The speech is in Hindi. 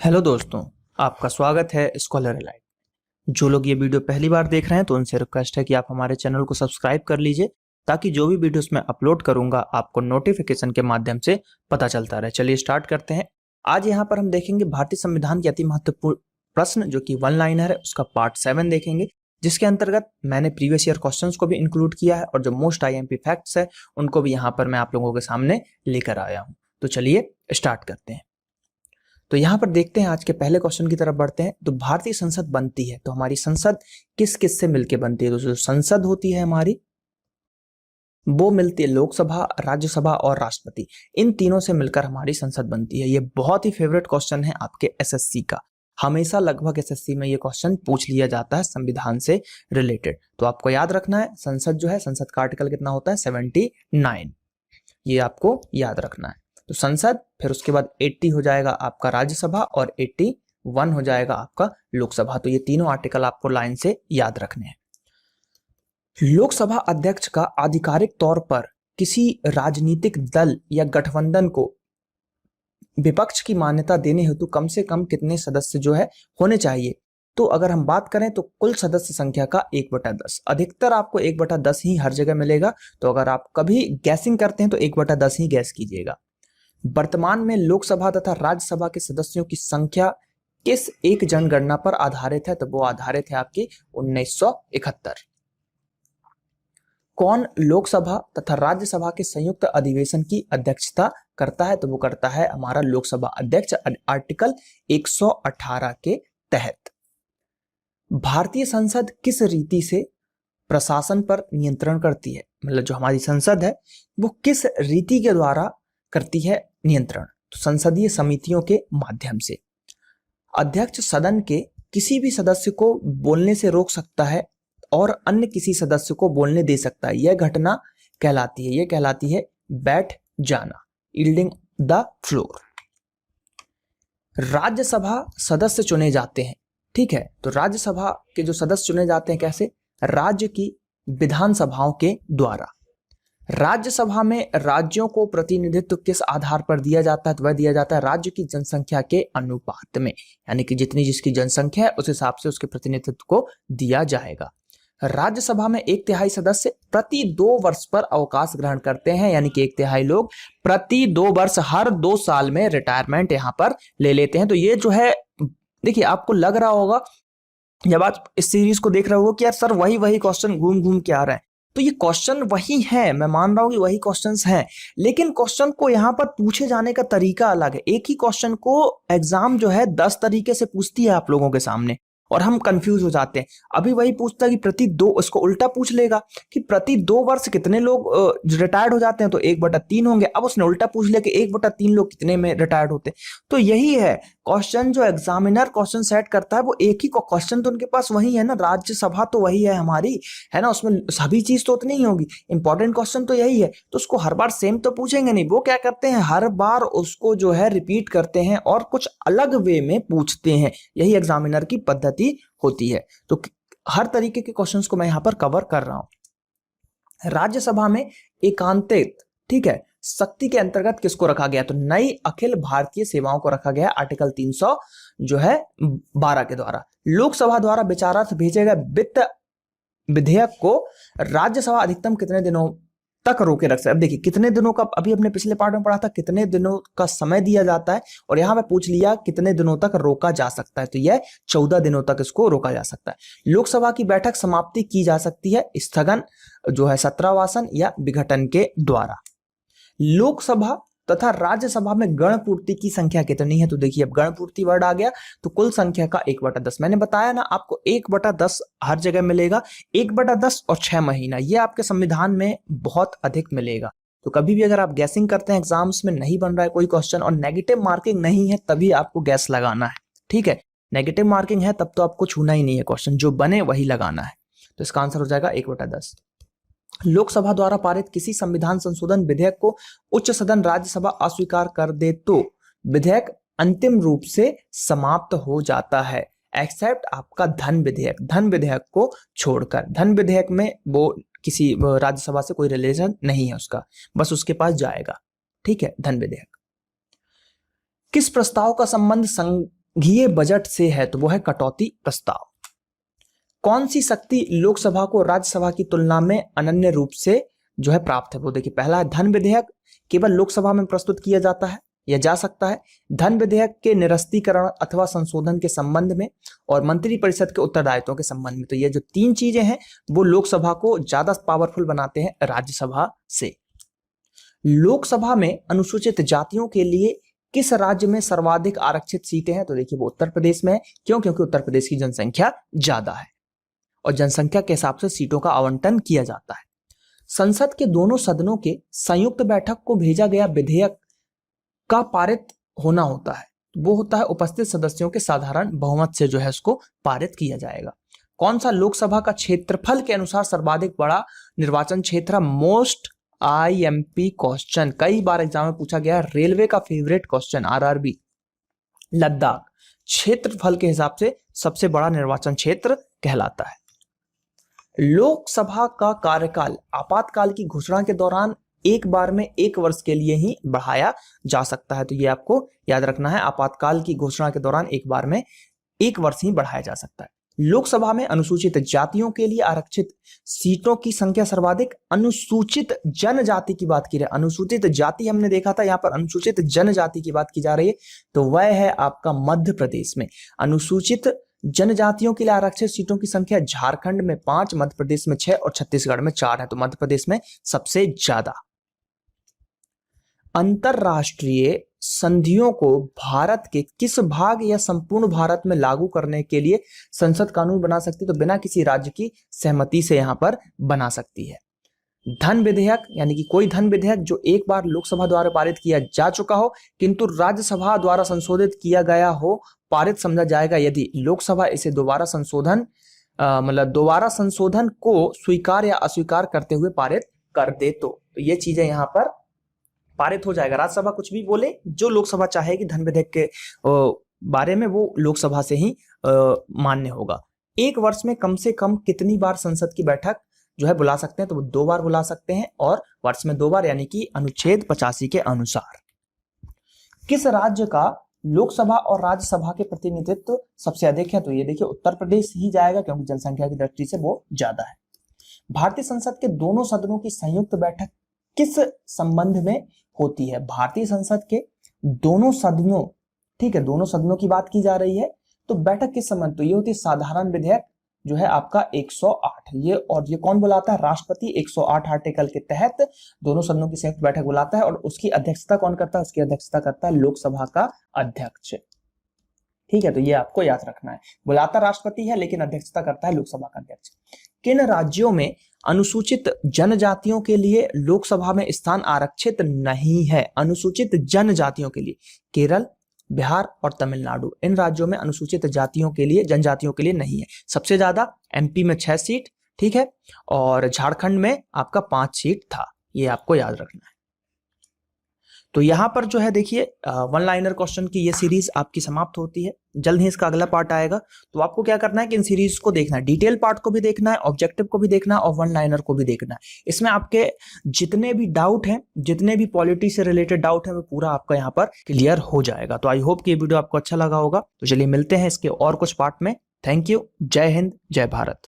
हेलो दोस्तों, आपका स्वागत है स्कॉलर एलाइट। जो लोग ये वीडियो पहली बार देख रहे हैं तो उनसे रिक्वेस्ट है कि आप हमारे चैनल को सब्सक्राइब कर लीजिए ताकि जो भी वीडियोस मैं अपलोड करूंगा आपको नोटिफिकेशन के माध्यम से पता चलता रहे। चलिए स्टार्ट करते हैं। आज यहाँ पर हम देखेंगे भारतीय संविधान के अति महत्वपूर्ण प्रश्न जो कि वन लाइनर है, उसका पार्ट 7 देखेंगे, जिसके अंतर्गत मैंने प्रीवियस ईयर क्वेश्चंस को भी इंक्लूड किया है और जो मोस्ट आईएमपी फैक्ट्स है उनको भी यहाँ पर मैं आप लोगों के सामने लेकर आया हूँ। तो चलिए स्टार्ट करते हैं। तो यहाँ पर देखते हैं, आज के पहले क्वेश्चन की तरफ बढ़ते हैं। तो भारतीय संसद बनती है तो हमारी संसद किस किस से मिलकर बनती है? तो जो संसद होती है हमारी वो मिलती है लोकसभा, राज्यसभा और राष्ट्रपति, इन तीनों से मिलकर हमारी संसद बनती है। ये बहुत ही फेवरेट क्वेश्चन है आपके एसएससी का। हमेशा लगभग एसएससी में ये क्वेश्चन पूछ लिया जाता है संविधान से रिलेटेड। तो आपको याद रखना है, संसद जो है, संसद का आर्टिकल कितना होता है? 79। ये आपको याद रखना है। तो संसद, फिर उसके बाद 80 हो जाएगा आपका राज्यसभा और 81 हो जाएगा आपका लोकसभा। तो ये तीनों आर्टिकल आपको लाइन से याद रखने हैं। लोकसभा अध्यक्ष का आधिकारिक तौर पर किसी राजनीतिक दल या गठबंधन को विपक्ष की मान्यता देने हेतु कम से कम कितने सदस्य जो है होने चाहिए? तो अगर हम बात करें तो कुल सदस्य संख्या का 1/10। अधिकतर आपको 1/10 ही हर जगह मिलेगा। तो अगर आप कभी गैसिंग करते हैं तो 1/10 ही गैस कीजिएगा। वर्तमान में लोकसभा तथा राज्यसभा के सदस्यों की संख्या किस एक जनगणना पर आधारित है? तो वो आधारित है आपकी 1971। कौन लोकसभा तथा राज्यसभा के संयुक्त अधिवेशन की अध्यक्षता करता है? तो वो करता है हमारा लोकसभा अध्यक्ष, आर्टिकल 118 के तहत। भारतीय संसद किस रीति से प्रशासन पर नियंत्रण करती है? मतलब जो हमारी संसद है वो किस रीति के द्वारा करती है नियंत्रण? तो संसदीय समितियों के माध्यम से। अध्यक्ष सदन के किसी भी सदस्य को बोलने से रोक सकता है और अन्य किसी सदस्य को बोलने दे सकता है। यह घटना कहलाती है, यह कहलाती है बैठ जाना, यील्डिंग द फ्लोर। राज्यसभा सदस्य चुने जाते हैं, ठीक है। तो राज्यसभा के जो सदस्य चुने जाते हैं कैसे? राज्य की विधानसभाओं के द्वारा। राज्यसभा में राज्यों को प्रतिनिधित्व किस आधार पर दिया जाता है? तो वह दिया जाता है राज्य की जनसंख्या के अनुपात में, यानी कि जितनी जिसकी जनसंख्या है उस हिसाब से उसके प्रतिनिधित्व को दिया जाएगा। राज्यसभा में 1/3 सदस्य प्रति 2 वर्ष पर अवकाश ग्रहण करते हैं, यानी कि 1/3 लोग प्रति 2 वर्ष, हर 2 साल में रिटायरमेंट यहां पर ले लेते हैं। तो ये जो है, देखिए आपको लग रहा होगा जब आप इस सीरीज को देख रहे हो कि यार सर वही क्वेश्चन घूम घूम के आ रहे हैं, तो ये क्वेश्चन वही है, मैं मान रहा हूं कि वही क्वेश्चंस हैं, लेकिन क्वेश्चन को यहाँ पर पूछे जाने का तरीका अलग है। एक ही क्वेश्चन को एग्जाम जो है 10 तरीके से पूछती है आप लोगों के सामने और हम कंफ्यूज हो जाते हैं। अभी वही पूछता है कि प्रति 2, उसको उल्टा पूछ लेगा कि प्रति 2 वर्ष कितने लोग रिटायर्ड हो जाते हैं? तो 1/3 होंगे। अब उसने उल्टा पूछ लिया कि 1/3 लोग कितने में रिटायर्ड होते हैं। तो यही है क्वेश्चन, जो एग्जामिनर क्वेश्चन सेट करता है वो एक ही क्वेश्चन तो उनके पास वही है ना, राज्यसभा तो वही है हमारी, है ना, उसमें सभी चीज तो उतनी ही होगी, इंपॉर्टेंट क्वेश्चन तो यही है। तो उसको हर बार सेम तो पूछेंगे नहीं, वो क्या करते हैं हर बार उसको जो है रिपीट करते हैं और कुछ अलग वे में पूछते हैं। यही एग्जामिनर की पद्धति होती है। तो हर तरीके के क्वेश्चंस को मैं यहां पर कवर कर रहा हूं। राज्यसभा में एकांतित, ठीक है, शक्ति के अंतर्गत किसको रखा गया? तो नई अखिल भारतीय सेवाओं को रखा गया आर्टिकल 300 जो है 12 के द्वारा। लोकसभा द्वारा विचारार्थ भेजे गए वित्त विधेयक को राज्यसभा अधिकतम कितने दिनों तक रोके रख सकते? अब देखिए कितने दिनों का, अभी अपने पिछले पार्ट में पढ़ा था कितने दिनों का समय दिया जाता है, और यहां पे पूछ लिया कितने दिनों तक रोका जा सकता है। तो यह 14 दिनों तक इसको रोका जा सकता है। लोकसभा की बैठक समाप्ति की जा सकती है स्थगन जो है सत्रावासन या विघटन के द्वारा। लोकसभा तथा राज्यसभा में गण पूर्ति की संख्या कितनी है? तो देखिए अब गण पूर्ति वर्ड आ गया तो कुल संख्या का 1/10। मैंने बताया ना आपको 1/10 हर जगह मिलेगा, 1/10 और 6 महीना, ये आपके संविधान में बहुत अधिक मिलेगा। तो कभी भी अगर आप गैसिंग करते हैं, एग्जाम्स में नहीं बन रहा है कोई क्वेश्चन और नेगेटिव मार्किंग नहीं है, तभी आपको गैस लगाना है, ठीक है। नेगेटिव मार्किंग है तब तो आपको छूना ही नहीं है, क्वेश्चन जो बने वही लगाना है। तो इसका आंसर हो जाएगा 1/10। लोकसभा द्वारा पारित किसी संविधान संशोधन विधेयक को उच्च सदन राज्यसभा अस्वीकार कर दे तो विधेयक अंतिम रूप से समाप्त हो जाता है, एक्सेप्ट आपका धन विधेयक। धन विधेयक को छोड़कर, धन विधेयक में वो किसी राज्यसभा से कोई रिलेशन नहीं है उसका, बस उसके पास जाएगा, ठीक है, धन विधेयक। किस प्रस्ताव का संबंध घिए बजट से है तो वो है कटौती प्रस्ताव। कौन सी शक्ति लोकसभा को राज्यसभा की तुलना में अनन्य रूप से जो है प्राप्त है? वो देखिए, पहला है धन विधेयक, केवल लोकसभा में प्रस्तुत किया जाता है या जा सकता है। धन विधेयक के निरस्तीकरण अथवा संशोधन के संबंध में, और मंत्रिपरिषद के उत्तरदायित्वों के संबंध में। तो ये जो तीन चीजें हैं वो लोकसभा को ज्यादा पावरफुल बनाते हैं राज्यसभा से। लोकसभा में अनुसूचित जातियों के लिए किस राज्य में सर्वाधिक आरक्षित सीटें हैं? तो देखिए वो उत्तर प्रदेश में है। क्यों? क्योंकि उत्तर प्रदेश की जनसंख्या ज्यादा है और जनसंख्या के हिसाब से सीटों का आवंटन किया जाता है। संसद के दोनों सदनों के संयुक्त बैठक को भेजा गया विधेयक का पारित होना होता है, वो होता है उपस्थित सदस्यों के साधारण बहुमत से जो है उसको पारित किया जाएगा। कौन सा लोकसभा का क्षेत्रफल के अनुसार सर्वाधिक बड़ा निर्वाचन क्षेत्र? मोस्ट IMP क्वेश्चन, कई बार एग्जाम में पूछा गया, रेलवे का फेवरेट क्वेश्चन, RRB। लद्दाख क्षेत्रफल के हिसाब से सबसे बड़ा निर्वाचन क्षेत्र कहलाता है। लोकसभा का कार्यकाल आपातकाल की घोषणा के दौरान एक बार में 1 वर्ष के लिए ही बढ़ाया जा सकता है। तो ये आपको याद रखना है, आपातकाल की घोषणा के दौरान एक बार में 1 वर्ष ही बढ़ाया जा सकता है। लोकसभा में अनुसूचित जातियों के लिए आरक्षित सीटों की संख्या सर्वाधिक। अनुसूचित जनजाति की बात की रही, अनुसूचित जाति हमने देखा था, यहाँ पर अनुसूचित जनजाति की बात की जा रही है, तो वह है आपका मध्य प्रदेश में। अनुसूचित जनजातियों के लिए आरक्षित सीटों की संख्या झारखंड में 5, मध्य प्रदेश में 6 और छत्तीसगढ़ में 4 है, तो मध्य प्रदेश में सबसे ज्यादा। अंतरराष्ट्रीय संधियों को भारत के किस भाग या संपूर्ण भारत में लागू करने के लिए संसद कानून बना सकती है? तो बिना किसी राज्य की सहमति से यहां पर बना सकती है। धन विधेयक, यानी कि कोई धन विधेयक जो एक बार लोकसभा द्वारा पारित किया जा चुका हो किंतु राज्यसभा द्वारा संशोधित किया गया हो, पारित समझा जाएगा यदि लोकसभा इसे दोबारा संशोधन को स्वीकार या अस्वीकार करते हुए पारित कर दे। तो ये चीजें यहाँ पर पारित हो जाएगा। राज्यसभा कुछ भी बोले, जो लोकसभा चाहेगी धन विधेयक के बारे में वो लोकसभा से ही मान्य होगा। 1 वर्ष में कम से कम कितनी बार संसद की बैठक जो है बुला सकते हैं? तो वो 2 बार बुला सकते हैं, और वर्ष में 2 बार, यानी कि अनुच्छेद 85 के अनुसार। किस राज्य का लोकसभा और राज्यसभा के प्रतिनिधित्व सबसे अधिक है? तो ये देखिए उत्तर प्रदेश ही जाएगा, क्योंकि जनसंख्या की दृष्टि से वो ज्यादा है। भारतीय संसद के दोनों सदनों की संयुक्त बैठक किस संबंध में होती है? भारतीय संसद के दोनों सदनों, ठीक है, दोनों सदनों की बात की जा रही है, तो बैठक किस संबंध? तो ये होती है साधारण विधेयक जो है आपका 108, ये, और ये कौन बुलाता है? राष्ट्रपति 108 आर्टिकल के तहत दोनों सदनों की संयुक्त बैठक बुलाता है, और उसकी अध्यक्षता कौन करता है? उसकी अध्यक्षता करता है लोकसभा का अध्यक्ष। ठीक है, तो ये आपको याद रखना है, बुलाता राष्ट्रपति है लेकिन अध्यक्षता करता है लोकसभा का अध्यक्ष। किन राज्यों में अनुसूचित जनजातियों के लिए लोकसभा में स्थान आरक्षित नहीं है? अनुसूचित जनजातियों के लिए केरल, बिहार और तमिलनाडु, इन राज्यों में अनुसूचित जातियों के लिए, जनजातियों के लिए नहीं है। सबसे ज्यादा MP में 6 सीट, ठीक है, और झारखंड में आपका 5 सीट था, ये आपको याद रखना है। तो यहां पर जो है देखिए 1 लाइनर क्वेश्चन की ये सीरीज आपकी समाप्त होती है। जल्द ही इसका अगला पार्ट आएगा, तो आपको क्या करना है कि इन सीरीज को देखना है, डिटेल पार्ट को भी देखना है, ऑब्जेक्टिव को भी देखना है और 1 लाइनर को भी देखना है। इसमें आपके जितने भी डाउट हैं, जितने भी पॉलिटी से रिलेटेड डाउट है, वो पूरा आपका यहाँ पर क्लियर हो जाएगा। तो आई होप कि ये वीडियो आपको अच्छा लगा होगा। तो चलिए मिलते हैं इसके और कुछ पार्ट में। Thank you. जय हिंद, जय भारत।